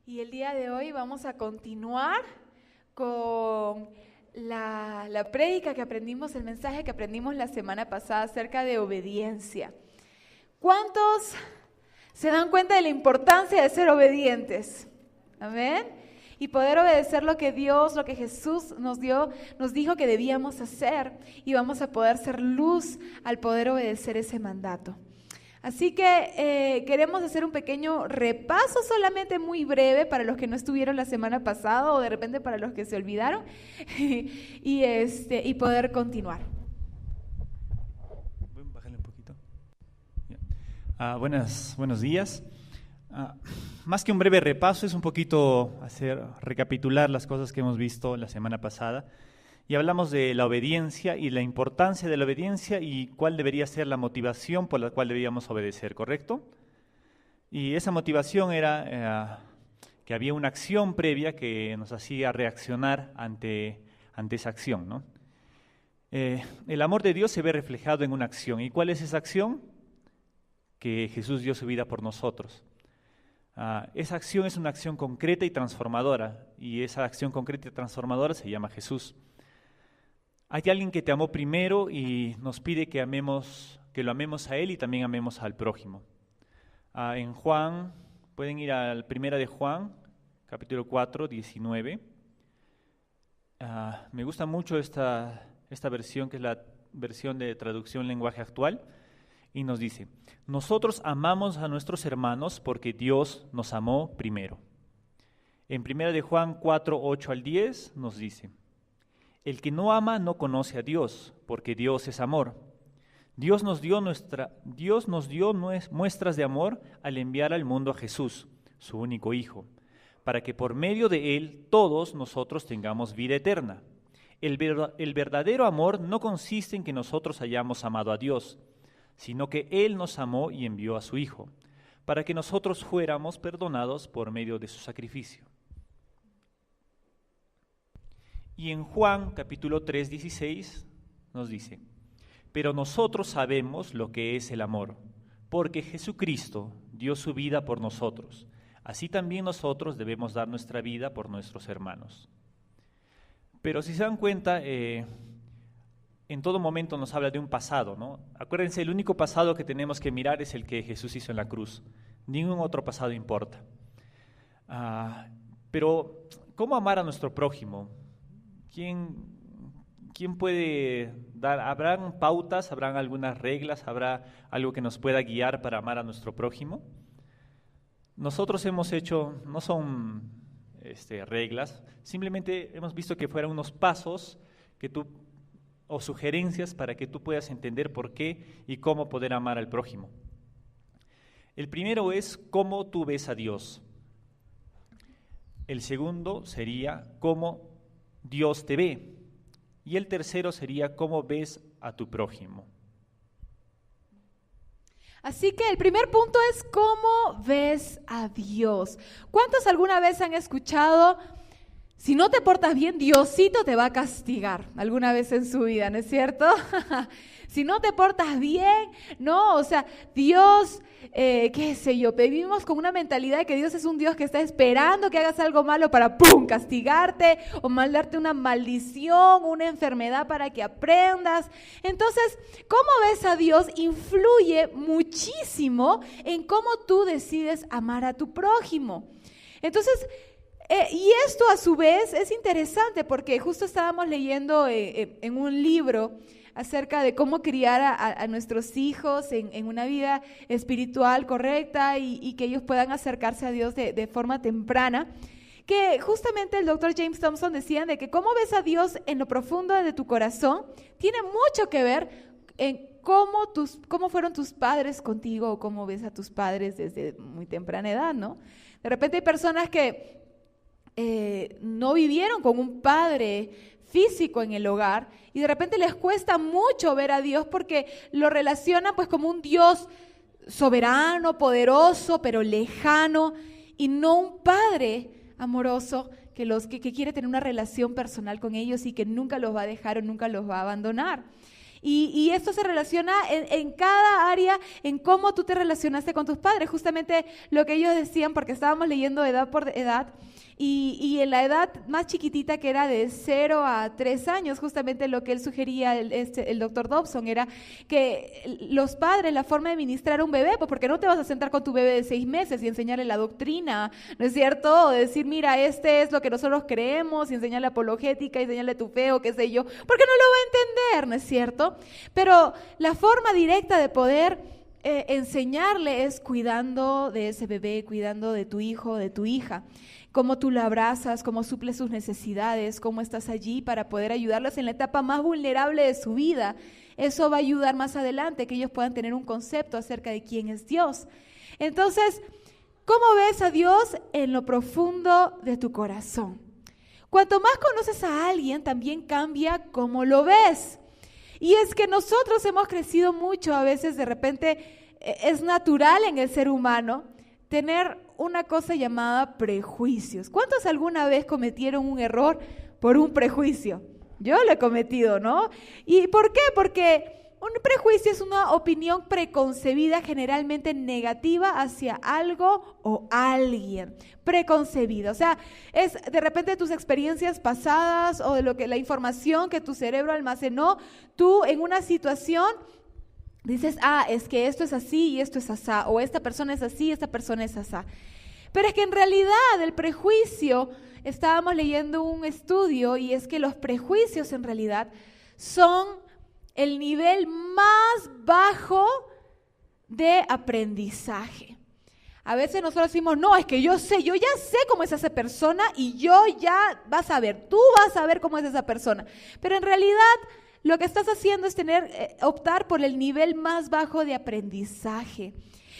Y el día de hoy vamos a continuar con la prédica que aprendimos, el mensaje que aprendimos la semana pasada acerca de obediencia. ¿Cuántos se dan cuenta de la importancia de ser obedientes? Amén. Y poder obedecer lo que Dios, lo que Jesús nos dijo que debíamos hacer, y vamos a poder ser luz al poder obedecer ese mandato. Así que queremos hacer un pequeño repaso, solamente muy breve para los que no estuvieron la semana pasada o de repente para los que se olvidaron y poder continuar. Bájale un poquito. Buenos días. Más que un breve repaso, es un poquito recapitular las cosas que hemos visto la semana pasada. Y hablamos de la obediencia y la importancia de la obediencia y cuál debería ser la motivación por la cual debíamos obedecer, ¿correcto? Y esa motivación era que había una acción previa que nos hacía reaccionar ante esa acción, ¿no? El amor de Dios se ve reflejado en una acción. ¿Y cuál es esa acción? Que Jesús dio su vida por nosotros. Esa acción es una acción concreta y transformadora, y esa acción concreta y transformadora se llama Jesús. Hay alguien que te amó primero y nos pide que lo amemos a Él y también amemos al prójimo. En Juan, pueden ir al 1 de Juan, capítulo 4, 19. Me gusta mucho esta versión, que es la versión de traducción lenguaje actual, y nos dice: nosotros amamos a nuestros hermanos porque Dios nos amó primero. En 1 de Juan 4, 8 al 10 nos dice: el que no ama no conoce a Dios, porque Dios es amor. Dios nos dio muestras de amor al enviar al mundo a Jesús, su único Hijo, para que por medio de Él todos nosotros tengamos vida eterna. El verdadero amor no consiste en que nosotros hayamos amado a Dios, sino que Él nos amó y envió a su Hijo, para que nosotros fuéramos perdonados por medio de su sacrificio. Y en Juan capítulo 3, 16 nos dice: pero nosotros sabemos lo que es el amor, porque Jesucristo dio su vida por nosotros. Así también nosotros debemos dar nuestra vida por nuestros hermanos. Pero si se dan cuenta, en todo momento nos habla de un pasado, ¿no? Acuérdense, el único pasado que tenemos que mirar es el que Jesús hizo en la cruz. Ningún otro pasado importa. Pero, ¿cómo amar a nuestro prójimo? ¿Quién puede dar? ¿Habrán pautas? ¿Habrán algunas reglas? ¿Habrá algo que nos pueda guiar para amar a nuestro prójimo? Nosotros hemos hecho, no son reglas, simplemente hemos visto que fueran unos pasos o sugerencias para que tú puedas entender por qué y cómo poder amar al prójimo. El primero es cómo tú ves a Dios. El segundo sería cómo Dios te ve. Y el tercero sería cómo ves a tu prójimo. Así que el primer punto es cómo ves a Dios. ¿Cuántos alguna vez han escuchado: si no te portas bien, Diosito te va a castigar? Alguna vez en su vida, ¿no es cierto? Si no te portas bien, no, o sea, Dios, qué sé yo, vivimos con una mentalidad de que Dios es un Dios que está esperando que hagas algo malo para ¡pum!, castigarte o mandarte una maldición, una enfermedad para que aprendas. Entonces, cómo ves a Dios influye muchísimo en cómo tú decides amar a tu prójimo. Entonces, y esto a su vez es interesante porque justo estábamos leyendo en un libro acerca de cómo criar a nuestros hijos en una vida espiritual correcta y que ellos puedan acercarse a Dios de forma temprana, que justamente el Dr. James Thompson decía de que cómo ves a Dios en lo profundo de tu corazón tiene mucho que ver en cómo fueron tus padres contigo o cómo ves a tus padres desde muy temprana edad, ¿no? De repente hay personas que no vivieron con un padre físico en el hogar y de repente les cuesta mucho ver a Dios porque lo relacionan pues como un Dios soberano, poderoso, pero lejano, y no un padre amoroso que quiere tener una relación personal con ellos y que nunca los va a dejar o nunca los va a abandonar. Y esto se relaciona en cada área, en cómo tú te relacionaste con tus padres. Justamente lo que ellos decían, porque estábamos leyendo edad por edad, y en la edad más chiquitita, que era de 0 a 3 años, justamente lo que él sugería, el doctor Dobson, era que los padres, la forma de ministrar a un bebé, pues porque no te vas a sentar con tu bebé de 6 meses y enseñarle la doctrina, ¿no es cierto? O decir, mira, este es lo que nosotros creemos, y enseñarle apologética, y enseñarle tu fe, o qué sé yo, porque no lo va a entender, ¿no es cierto? Pero la forma directa de poder enseñarle es cuidando de ese bebé, cuidando de tu hijo, de tu hija. Cómo tú la abrazas, cómo suples sus necesidades, cómo estás allí para poder ayudarlos en la etapa más vulnerable de su vida. Eso va a ayudar más adelante, que ellos puedan tener un concepto acerca de quién es Dios. Entonces, ¿cómo ves a Dios en lo profundo de tu corazón? Cuanto más conoces a alguien, también cambia cómo lo ves. Y es que nosotros hemos crecido mucho, a veces de repente es natural en el ser humano tener una cosa llamada prejuicios. ¿Cuántos alguna vez cometieron un error por un prejuicio? Yo lo he cometido, ¿no? ¿Y por qué? Porque un prejuicio es una opinión preconcebida, generalmente negativa hacia algo o alguien. Preconcebida, o sea, es de repente tus experiencias pasadas o de lo que la información que tu cerebro almacenó, tú en una situación dices, es que esto es así y esto es asá, o esta persona es así y esta persona es asá. Pero es que en realidad el prejuicio, estábamos leyendo un estudio, y es que los prejuicios en realidad son el nivel más bajo de aprendizaje. A veces nosotros decimos, no, es que yo ya sé cómo es esa persona, y tú vas a ver cómo es esa persona. Pero en realidad lo que estás haciendo es optar por el nivel más bajo de aprendizaje.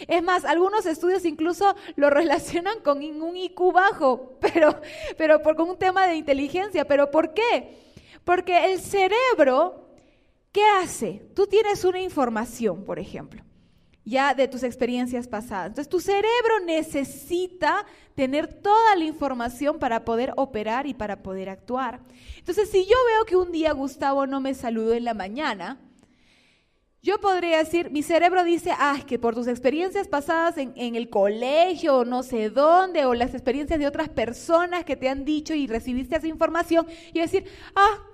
Es más, algunos estudios incluso lo relacionan con un IQ bajo, pero con un tema de inteligencia. ¿Pero por qué? Porque el cerebro, ¿qué hace? Tú tienes una información, por ejemplo, ya de tus experiencias pasadas. Entonces, tu cerebro necesita tener toda la información para poder operar y para poder actuar. Entonces, si yo veo que un día Gustavo no me saludó en la mañana, yo podría decir, mi cerebro dice, es que por tus experiencias pasadas en el colegio, o no sé dónde, o las experiencias de otras personas que te han dicho y recibiste esa información, y decir,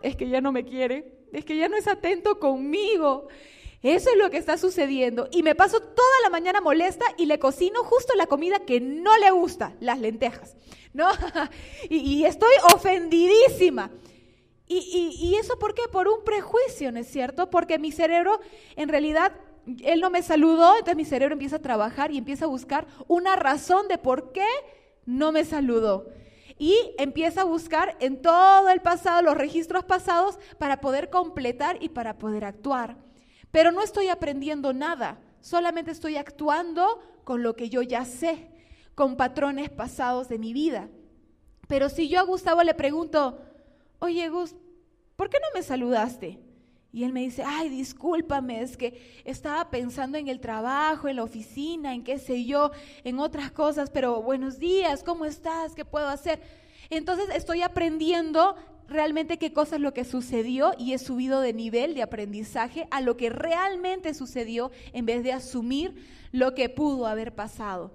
es que ya no me quiere, es que ya no es atento conmigo. Eso es lo que está sucediendo, y me paso toda la mañana molesta y le cocino justo la comida que no le gusta, las lentejas, ¿no? y estoy ofendidísima. ¿Y eso por qué? Por un prejuicio, ¿no es cierto? Porque mi cerebro, en realidad, él no me saludó, entonces mi cerebro empieza a trabajar y empieza a buscar una razón de por qué no me saludó. Y empieza a buscar en todo el pasado, los registros pasados, para poder completar y para poder actuar. Pero no estoy aprendiendo nada, solamente estoy actuando con lo que yo ya sé, con patrones pasados de mi vida. Pero si yo a Gustavo le pregunto, oye, Gus, ¿por qué no me saludaste? Y él me dice, discúlpame, es que estaba pensando en el trabajo, en la oficina, en qué sé yo, en otras cosas, pero buenos días, ¿cómo estás? ¿Qué puedo hacer? Entonces estoy aprendiendo realmente qué cosa es lo que sucedió, y he subido de nivel de aprendizaje a lo que realmente sucedió, en vez de asumir lo que pudo haber pasado.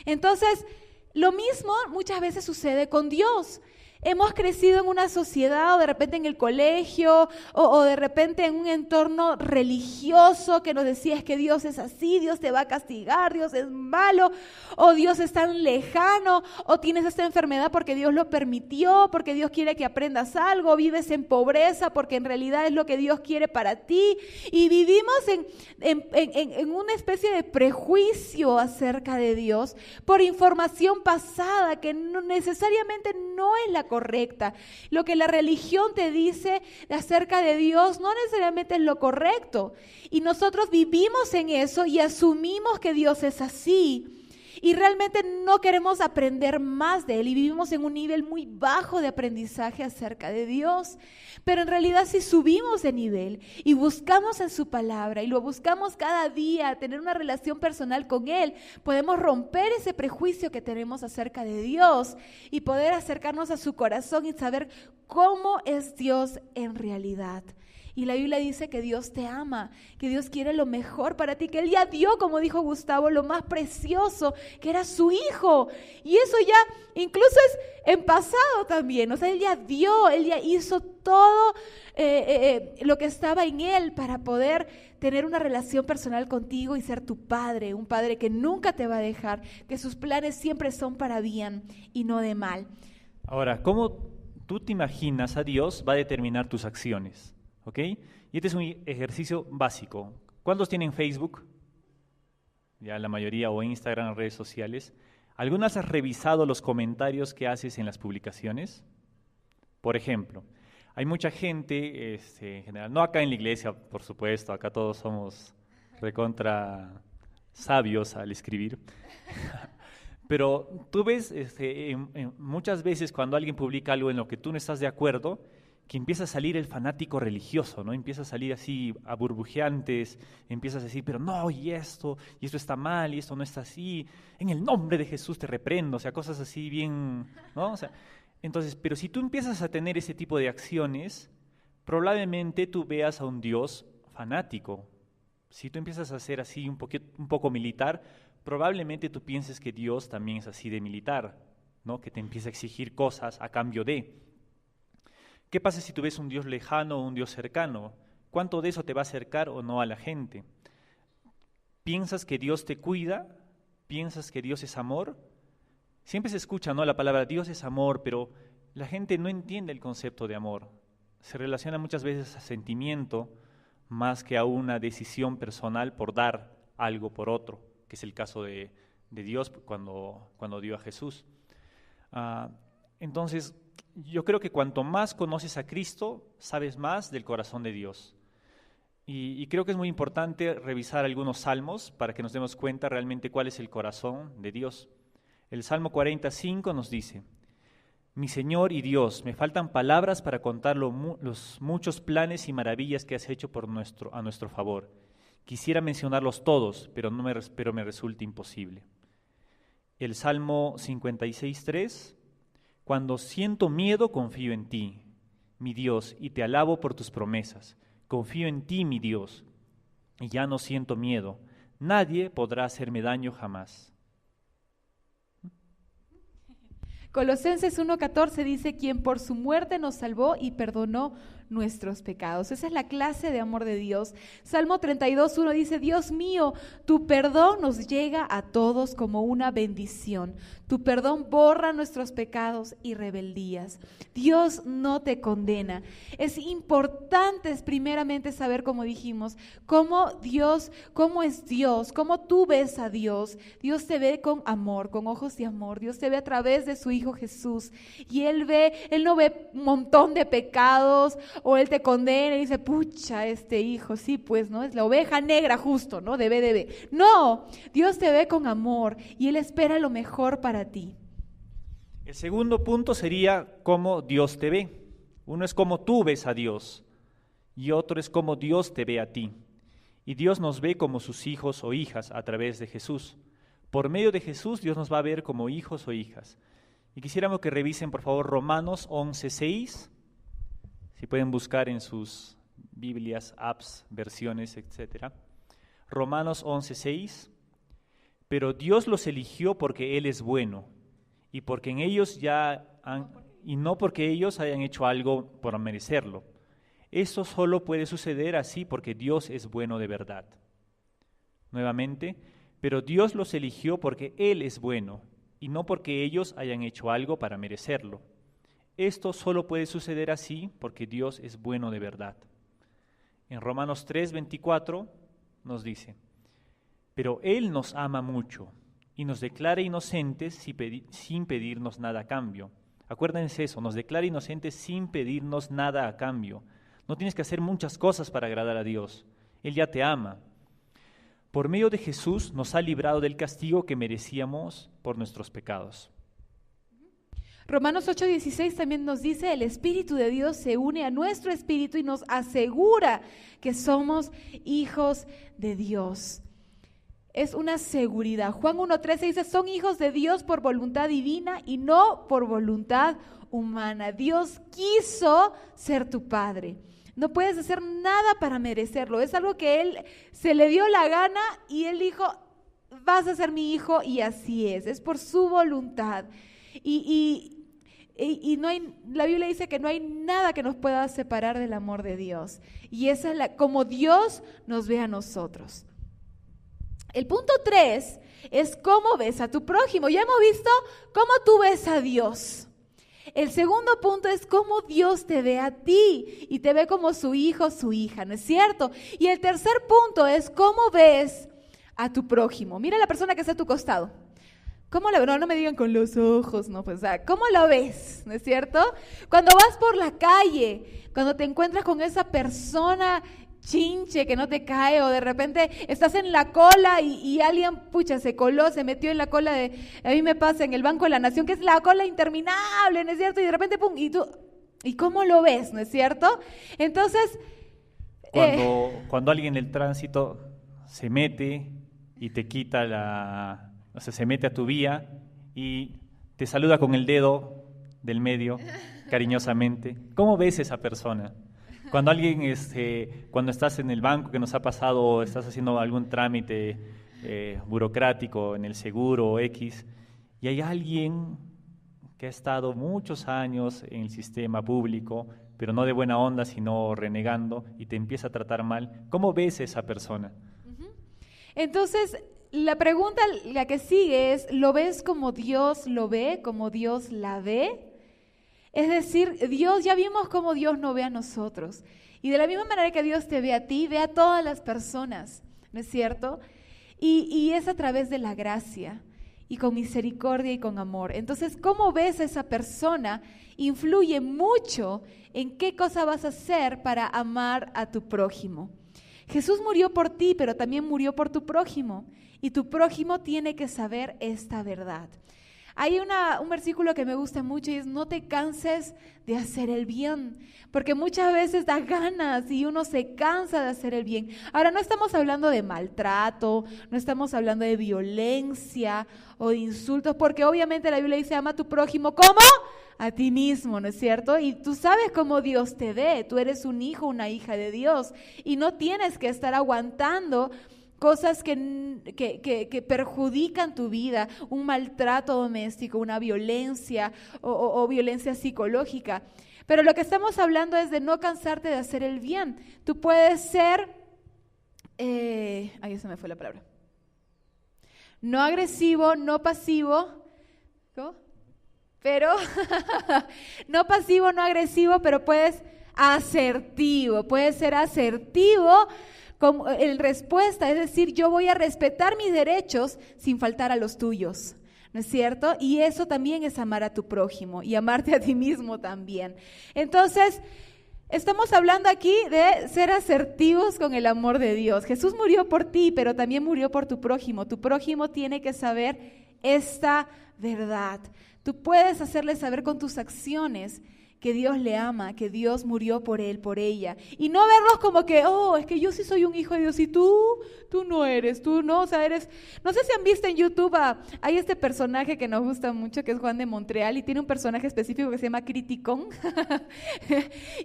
Entonces, lo mismo muchas veces sucede con Dios. Hemos crecido en una sociedad, o de repente en el colegio, o de repente en un entorno religioso que nos decía, es que Dios es así, Dios te va a castigar, Dios es malo, o Dios es tan lejano, o tienes esta enfermedad porque Dios lo permitió, porque Dios quiere que aprendas algo, vives en pobreza porque en realidad es lo que Dios quiere para ti, y vivimos en una especie de prejuicio acerca de Dios por información pasada que no necesariamente no es la correcta. Lo que la religión te dice acerca de Dios no necesariamente es lo correcto, y nosotros vivimos en eso y asumimos que Dios es así, y realmente no queremos aprender más de Él, y vivimos en un nivel muy bajo de aprendizaje acerca de Dios. Pero en realidad, si subimos de nivel y buscamos en su palabra y lo buscamos cada día, tener una relación personal con Él, podemos romper ese prejuicio que tenemos acerca de Dios y poder acercarnos a su corazón y saber cómo es Dios en realidad. Y la Biblia dice que Dios te ama, que Dios quiere lo mejor para ti, que Él ya dio, como dijo Gustavo, lo más precioso, que era su Hijo. Y eso ya incluso es en pasado también. O sea, Él ya dio, Él ya hizo todo lo que estaba en Él para poder tener una relación personal contigo y ser tu Padre, un Padre que nunca te va a dejar, que sus planes siempre son para bien y no de mal. Ahora, ¿cómo tú te imaginas a Dios va a determinar tus acciones? ¿Ok? Y este es un ejercicio básico. ¿Cuántos tienen Facebook? Ya la mayoría, o Instagram, redes sociales. ¿Algunas has revisado los comentarios que haces en las publicaciones? Por ejemplo, hay mucha gente, en general, no acá en la iglesia, por supuesto, acá todos somos recontra sabios al escribir, pero tú ves muchas veces cuando alguien publica algo en lo que tú no estás de acuerdo, que empieza a salir el fanático religioso, ¿no? Empieza a salir así a burbujeantes, empiezas a decir, pero no, y esto está mal, y esto no está así, en el nombre de Jesús te reprendo, o sea, cosas así bien, ¿no? O sea, entonces, pero si tú empiezas a tener ese tipo de acciones, probablemente tú veas a un Dios fanático. Si tú empiezas a ser así un poco militar, probablemente tú pienses que Dios también es así de militar, ¿no? Que te empieza a exigir cosas a cambio de. ¿Qué pasa si tú ves un Dios lejano o un Dios cercano? ¿Cuánto de eso te va a acercar o no a la gente? ¿Piensas que Dios te cuida? ¿Piensas que Dios es amor? Siempre se escucha, ¿no?, la palabra Dios es amor, pero la gente no entiende el concepto de amor. Se relaciona muchas veces a sentimiento más que a una decisión personal por dar algo por otro, que es el caso de Dios cuando dio a Jesús. Entonces, yo creo que cuanto más conoces a Cristo, sabes más del corazón de Dios. Y creo que es muy importante revisar algunos salmos para que nos demos cuenta realmente cuál es el corazón de Dios. El Salmo 45 nos dice: Mi Señor y Dios, me faltan palabras para contar los muchos planes y maravillas que has hecho a nuestro favor. Quisiera mencionarlos todos, pero me resulta imposible. El Salmo 56:3: Cuando siento miedo, confío en ti, mi Dios, y te alabo por tus promesas. Confío en ti, mi Dios, y ya no siento miedo. Nadie podrá hacerme daño jamás. Colosenses 1:14 dice, quien por su muerte nos salvó y perdonó nuestros pecados. Esa es la clase de amor de Dios. Salmo 32:1 dice, Dios mío, tu perdón nos llega a todos como una bendición. Tu perdón borra nuestros pecados y rebeldías. Dios no te condena. Es importante primeramente saber, como dijimos, cómo es Dios, cómo tú ves a Dios. Dios te ve con amor, con ojos de amor. Dios te ve a través de su Hijo Jesús. Y Él no ve un montón de pecados, o Él te condena y dice, pucha, este hijo, sí, pues, ¿no? Es la oveja negra justo, ¿no? Debe. No, Dios te ve con amor y Él espera lo mejor para ti. El segundo punto sería cómo Dios te ve. Uno es cómo tú ves a Dios y otro es cómo Dios te ve a ti. Y Dios nos ve como sus hijos o hijas a través de Jesús. Por medio de Jesús, Dios nos va a ver como hijos o hijas. Y quisiéramos que revisen, por favor, Romanos 11:6. Si pueden buscar en sus Biblias, apps, versiones, etc. Romanos 11:6. Pero Dios los eligió porque Él es bueno, y no porque ellos hayan hecho algo por merecerlo. Eso solo puede suceder así porque Dios es bueno de verdad. Nuevamente, pero Dios los eligió porque Él es bueno, y no porque ellos hayan hecho algo para merecerlo. Esto solo puede suceder así porque Dios es bueno de verdad. En Romanos 3:24 nos dice, pero Él nos ama mucho y nos declara inocentes sin pedirnos nada a cambio. Acuérdense eso, nos declara inocentes sin pedirnos nada a cambio. No tienes que hacer muchas cosas para agradar a Dios. Él ya te ama. Por medio de Jesús nos ha librado del castigo que merecíamos por nuestros pecados. Romanos 8:16 también nos dice, el Espíritu de Dios se une a nuestro espíritu y nos asegura que somos hijos de Dios. Es una seguridad. Juan 1:13 dice, son hijos de Dios por voluntad divina y no por voluntad humana. Dios quiso ser tu padre. No puedes hacer nada para merecerlo. Es algo que Él se le dio la gana y Él dijo, vas a ser mi hijo, y así es por su voluntad. Y no hay, la Biblia dice que no hay nada que nos pueda separar del amor de Dios. Y esa es como Dios nos ve a nosotros. El punto 3 es cómo ves a tu prójimo. Ya hemos visto cómo tú ves a Dios. El segundo punto es cómo Dios te ve a ti y te ve como su hijo, su hija, ¿no es cierto? Y el tercer punto es cómo ves a tu prójimo. Mira a la persona que está a tu costado. ¿Cómo lo ves? No me digan con los ojos, no, pues, ¿cómo lo ves? ¿No es cierto? Cuando vas por la calle, cuando te encuentras con esa persona chinche que no te cae, o de repente estás en la cola y alguien, se coló, se metió en la cola a mí me pasa en el Banco de la Nación, que es la cola interminable, ¿no es cierto? Y de repente, pum, y tú, ¿y cómo lo ves? ¿No es cierto? Entonces, cuando alguien en el tránsito se mete y te quita se mete a tu vía y te saluda con el dedo del medio, cariñosamente, ¿cómo ves esa persona? Cuando cuando estás en el banco, que nos ha pasado, o estás haciendo algún trámite burocrático en el seguro o X, y hay alguien que ha estado muchos años en el sistema público, pero no de buena onda, sino renegando, y te empieza a tratar mal, ¿cómo ves a esa persona? Entonces, la pregunta, la que sigue es, ¿lo ves como Dios lo ve, como Dios la ve? Es decir, ya vimos cómo Dios nos ve a nosotros. Y de la misma manera que Dios te ve a ti, ve a todas las personas, ¿no es cierto? Y es a través de la gracia, y con misericordia y con amor. Entonces, cómo ves a esa persona influye mucho en qué cosa vas a hacer para amar a tu prójimo. Jesús murió por ti, pero también murió por tu prójimo. Y tu prójimo tiene que saber esta verdad. Hay un versículo que me gusta mucho y es: no te canses de hacer el bien, porque muchas veces da ganas y uno se cansa de hacer el bien. Ahora, no estamos hablando de maltrato, no estamos hablando de violencia o de insultos, porque obviamente la Biblia dice: ama a tu prójimo como a ti mismo, ¿no es cierto? Y tú sabes cómo Dios te ve, tú eres un hijo, una hija de Dios, y no tienes que estar aguantando cosas que perjudican tu vida, un maltrato doméstico, una violencia o violencia psicológica. Pero lo que estamos hablando es de no cansarte de hacer el bien. Tú puedes ser, ahí se me fue la palabra, no agresivo, no pasivo, ¿cómo? Pero, no pasivo, no agresivo, pero puedes ser asertivo en respuesta, es decir, yo voy a respetar mis derechos sin faltar a los tuyos, ¿no es cierto? Y eso también es amar a tu prójimo y amarte a ti mismo también. Entonces, estamos hablando aquí de ser asertivos con el amor de Dios. Jesús murió por ti, pero también murió por tu prójimo. Tu prójimo tiene que saber esta verdad. Tú puedes hacerle saber con tus acciones que Dios le ama, que Dios murió por él, por ella. Y no verlos como que, es que yo sí soy un hijo de Dios y tú no eres, tú no, o sea, eres... No sé si han visto en YouTube, hay este personaje que nos gusta mucho, que es Juan de Montreal, y tiene un personaje específico que se llama Criticón.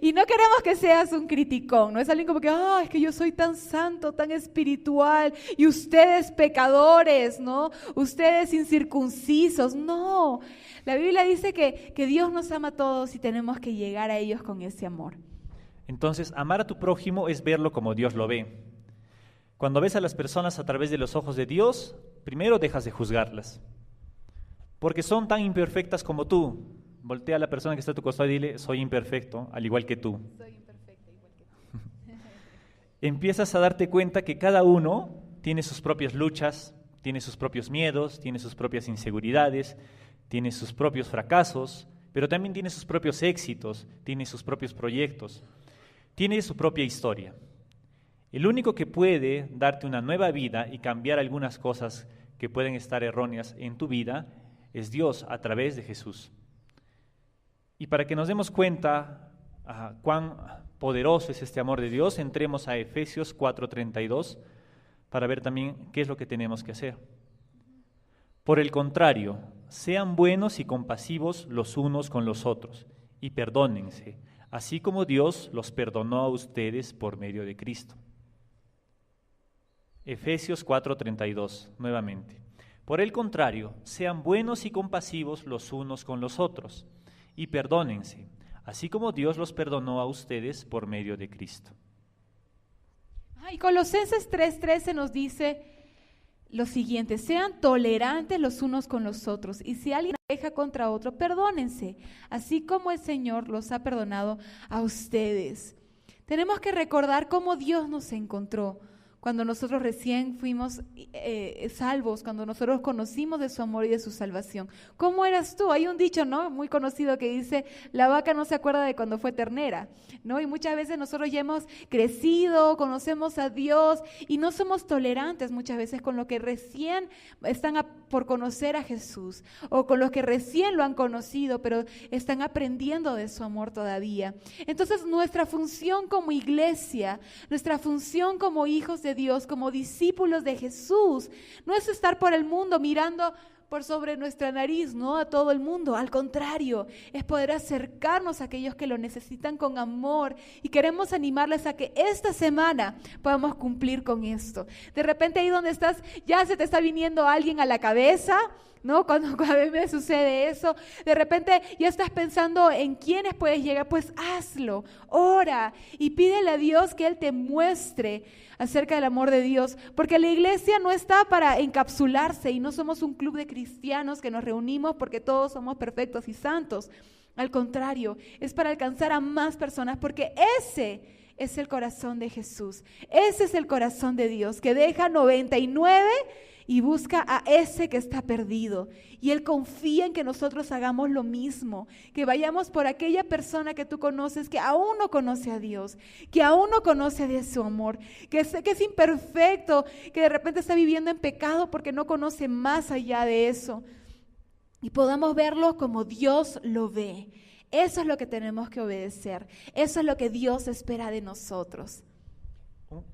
Y no queremos que seas un criticón, no es alguien como que, es que yo soy tan santo, tan espiritual, y ustedes pecadores, ¿no? Ustedes incircuncisos, no. La Biblia dice que Dios nos ama a todos y tenemos que llegar a ellos con ese amor. Entonces, amar a tu prójimo es verlo como Dios lo ve. Cuando ves a las personas a través de los ojos de Dios, primero dejas de juzgarlas, porque son tan imperfectas como tú. Voltea a la persona que está a tu costado y dile: soy imperfecto, al igual que tú. Soy imperfecta, igual que tú. Empiezas a darte cuenta que cada uno tiene sus propias luchas, tiene sus propios miedos, tiene sus propias inseguridades, tiene sus propios fracasos, pero también tiene sus propios éxitos, tiene sus propios proyectos, tiene su propia historia. El único que puede darte una nueva vida y cambiar algunas cosas que pueden estar erróneas en tu vida es Dios a través de Jesús. Y para que nos demos cuenta cuán poderoso es este amor de Dios, entremos a Efesios 4:32 para ver también qué es lo que tenemos que hacer. Por el contrario, sean buenos y compasivos los unos con los otros y perdónense, así como Dios los perdonó a ustedes por medio de Cristo. Efesios 4:32, nuevamente. Por el contrario, sean buenos y compasivos los unos con los otros, y perdónense, así como Dios los perdonó a ustedes por medio de Cristo. Y Colosenses 3:13 nos dice lo siguiente: sean tolerantes los unos con los otros, y si alguien peca contra otro, perdónense, así como el Señor los ha perdonado a ustedes. Tenemos que recordar cómo Dios nos encontró cuando nosotros recién fuimos salvos, cuando nosotros conocimos de su amor y de su salvación. ¿Cómo eras tú? Hay un dicho, ¿no?, muy conocido que dice: la vaca no se acuerda de cuando fue ternera, ¿no? Y muchas veces nosotros ya hemos crecido, conocemos a Dios y no somos tolerantes muchas veces con los que recién están por conocer a Jesús, o con los que recién lo han conocido, pero están aprendiendo de su amor todavía. Entonces, nuestra función como iglesia, nuestra función como hijos de Dios, como discípulos de Jesús, no es estar por el mundo mirando por sobre nuestra nariz, ¿no?, a todo el mundo. Al contrario, es poder acercarnos a aquellos que lo necesitan con amor, y queremos animarles a que esta semana podamos cumplir con esto. De repente ahí donde estás, ya se te está viniendo alguien a la cabeza, ¿no? Cuando a mí me sucede eso, de repente ya estás pensando en quiénes puedes llegar. Pues hazlo, ora y pídele a Dios que Él te muestre acerca del amor de Dios, porque la iglesia no está para encapsularse, y no somos un club de cristianos que nos reunimos porque todos somos perfectos y santos. Al contrario, es para alcanzar a más personas, porque ese es el corazón de Jesús, ese es el corazón de Dios, que deja 99 y busca a ese que está perdido. Y Él confía en que nosotros hagamos lo mismo, que vayamos por aquella persona que tú conoces, que aún no conoce a Dios, que aún no conoce de su amor, que es imperfecto, que de repente está viviendo en pecado porque no conoce más allá de eso. Y podamos verlo como Dios lo ve. Eso es lo que tenemos que obedecer. Eso es lo que Dios espera de nosotros.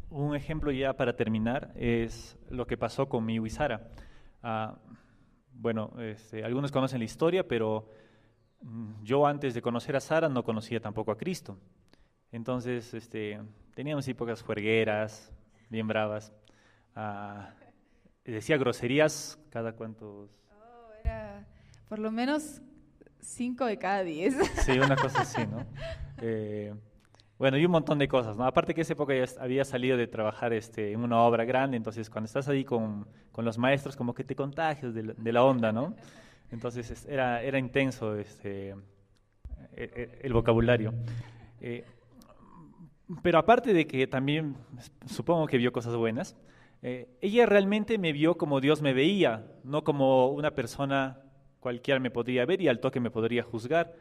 Un ejemplo ya para terminar es lo que pasó conmigo y Sara. Algunos conocen la historia, pero yo antes de conocer a Sara no conocía tampoco a Cristo. Entonces teníamos épocas juergueras, bien bravas. Decía groserías cada cuantos... Era por lo menos 5 de cada 10. Sí, una cosa así, ¿no? Y un montón de cosas, ¿no? Aparte que esa época ya había salido de trabajar en una obra grande, entonces cuando estás ahí con los maestros, como que te contagias de la onda, ¿no? Entonces era intenso el vocabulario. Pero aparte de que también, supongo que vio cosas buenas, ella realmente me vio como Dios me veía, no como una persona cualquiera me podría ver y al toque me podría juzgar.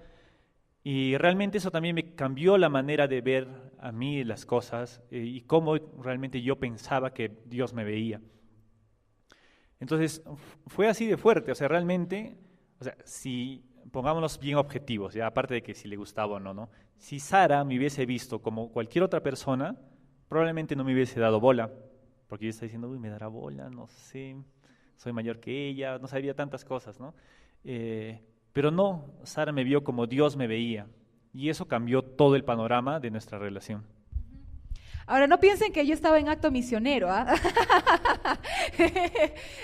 Y realmente eso también me cambió la manera de ver a mí las cosas y cómo realmente yo pensaba que Dios me veía. Entonces fue así de fuerte, realmente, si pongámonos bien objetivos, ya aparte de que si le gustaba o no, ¿no? Si Sara me hubiese visto como cualquier otra persona, probablemente no me hubiese dado bola, porque yo estaba diciendo, me dará bola, no sé, soy mayor que ella, no sabía tantas cosas, ¿no? Pero no, Sara me vio como Dios me veía, y eso cambió todo el panorama de nuestra relación. Ahora, no piensen que yo estaba en acto misionero, ¿ah?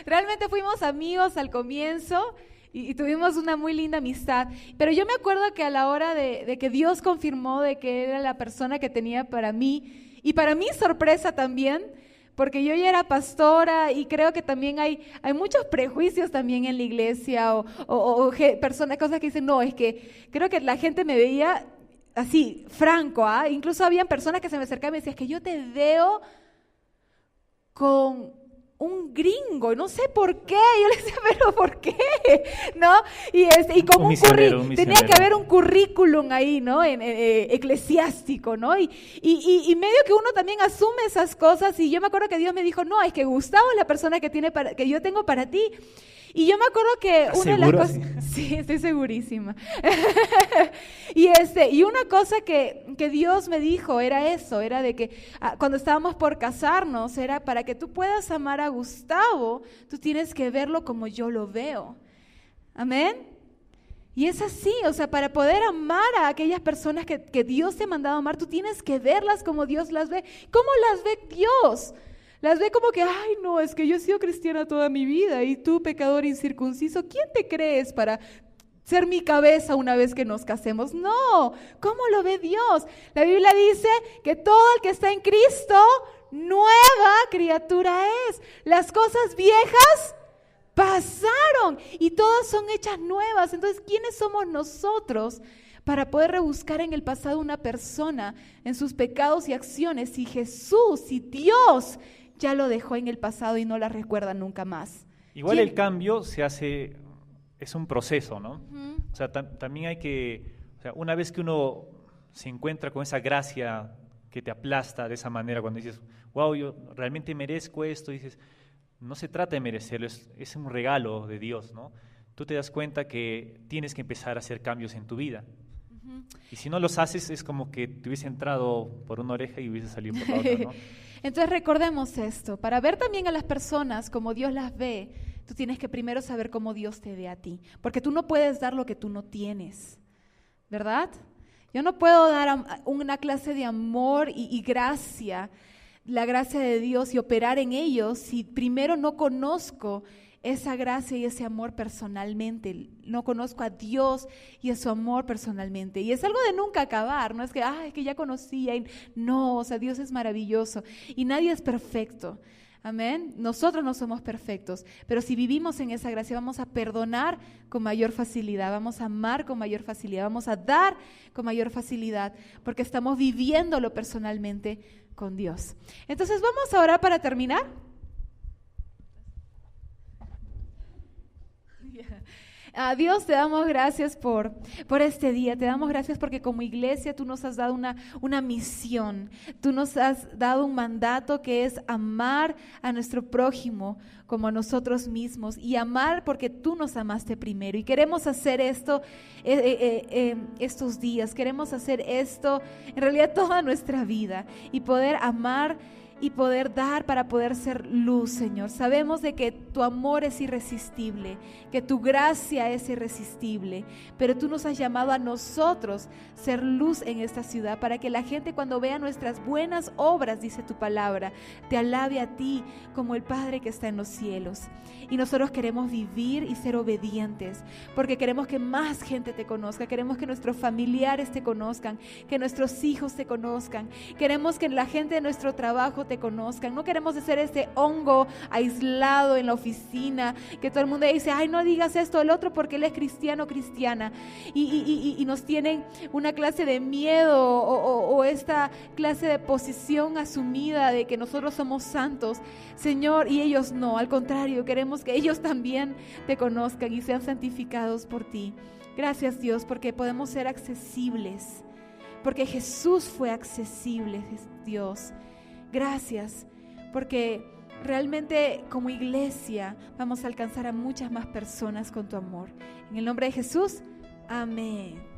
Realmente fuimos amigos al comienzo y tuvimos una muy linda amistad, pero yo me acuerdo que a la hora de que Dios confirmó de que era la persona que tenía para mí, y para mi sorpresa también, porque yo ya era pastora y creo que también hay muchos prejuicios también en la iglesia o personas, cosas que dicen, no, es que creo que la gente me veía así, franco, ¿ah? Incluso habían personas que se me acercaban y me decían, es que yo te veo con un gringo, no sé por qué. Yo le decía, pero ¿por qué? ¿No? Y con un currículum, tenía que haber un currículum ahí, ¿no? Eclesiástico, ¿no? Y medio que uno también asume esas cosas, y yo me acuerdo que Dios me dijo, no, es que Gustavo es la persona que yo tengo para ti. Y yo me acuerdo que una de las cosas, sí, estoy segurísima. y una cosa que Dios me dijo era eso, era de que cuando estábamos por casarnos, era para que tú puedas amar a Gustavo, tú tienes que verlo como yo lo veo. Amén. Y es así, o sea, para poder amar a aquellas personas que Dios te ha mandado a amar, tú tienes que verlas como Dios las ve. ¿Cómo las ve Dios? Las ve como que, ay no, es que yo he sido cristiana toda mi vida y tú, pecador incircunciso, ¿quién te crees para ser mi cabeza una vez que nos casemos? No, ¿cómo lo ve Dios? La Biblia dice que todo el que está en Cristo, nueva criatura es. Las cosas viejas pasaron y todas son hechas nuevas. Entonces, ¿quiénes somos nosotros para poder rebuscar en el pasado una persona, en sus pecados y acciones, si Jesús, si Dios ya lo dejó en el pasado y no la recuerda nunca más? Igual ¿Quién? el cambio se hace, es un proceso, ¿no? Uh-huh. O sea, también hay que, o sea, una vez que uno se encuentra con esa gracia que te aplasta de esa manera, cuando dices, wow, yo realmente merezco esto, dices, no se trata de merecerlo, es un regalo de Dios, ¿no? Tú te das cuenta que tienes que empezar a hacer cambios en tu vida. Uh-huh. Y si no los haces, es como que te hubiese entrado por una oreja y hubiese salido por la otra, ¿no? Entonces recordemos esto, para ver también a las personas como Dios las ve, tú tienes que primero saber cómo Dios te ve a ti, porque tú no puedes dar lo que tú no tienes, ¿verdad? Yo no puedo dar una clase de amor y gracia, la gracia de Dios y operar en ellos si primero no conozco esa gracia y ese amor personalmente, no conozco a Dios y a su amor personalmente. Y es algo de nunca acabar, no es que, es que ya conocía, no, o sea, Dios es maravilloso y nadie es perfecto. Amén. Nosotros no somos perfectos, pero si vivimos en esa gracia vamos a perdonar con mayor facilidad, vamos a amar con mayor facilidad, vamos a dar con mayor facilidad, porque estamos viviéndolo personalmente con Dios. Entonces vamos a orar para terminar. Dios, te damos gracias por este día, te damos gracias porque como iglesia tú nos has dado una misión, tú nos has dado un mandato que es amar a nuestro prójimo como a nosotros mismos y amar porque tú nos amaste primero y queremos hacer esto estos días, queremos hacer esto en realidad toda nuestra vida y poder amar y poder dar para poder ser luz, Señor. Sabemos de que tu amor es irresistible, que tu gracia es irresistible, pero tú nos has llamado a nosotros ser luz en esta ciudad para que la gente cuando vea nuestras buenas obras, dice tu palabra, te alabe a ti como el Padre que está en los cielos. Y nosotros queremos vivir y ser obedientes porque queremos que más gente te conozca, queremos que nuestros familiares te conozcan, que nuestros hijos te conozcan, queremos que la gente de nuestro trabajo te conozcan, no queremos ser ese hongo aislado en la oficina, que todo el mundo dice, ay, no digas esto o el otro porque él es cristiano o cristiana, y nos tienen una clase de miedo o esta clase de posición asumida de que nosotros somos santos, Señor, y ellos no, al contrario, queremos que ellos también te conozcan y sean santificados por ti. Gracias, Dios, porque podemos ser accesibles, porque Jesús fue accesible, Dios. Gracias, porque realmente como iglesia vamos a alcanzar a muchas más personas con tu amor. En el nombre de Jesús, amén.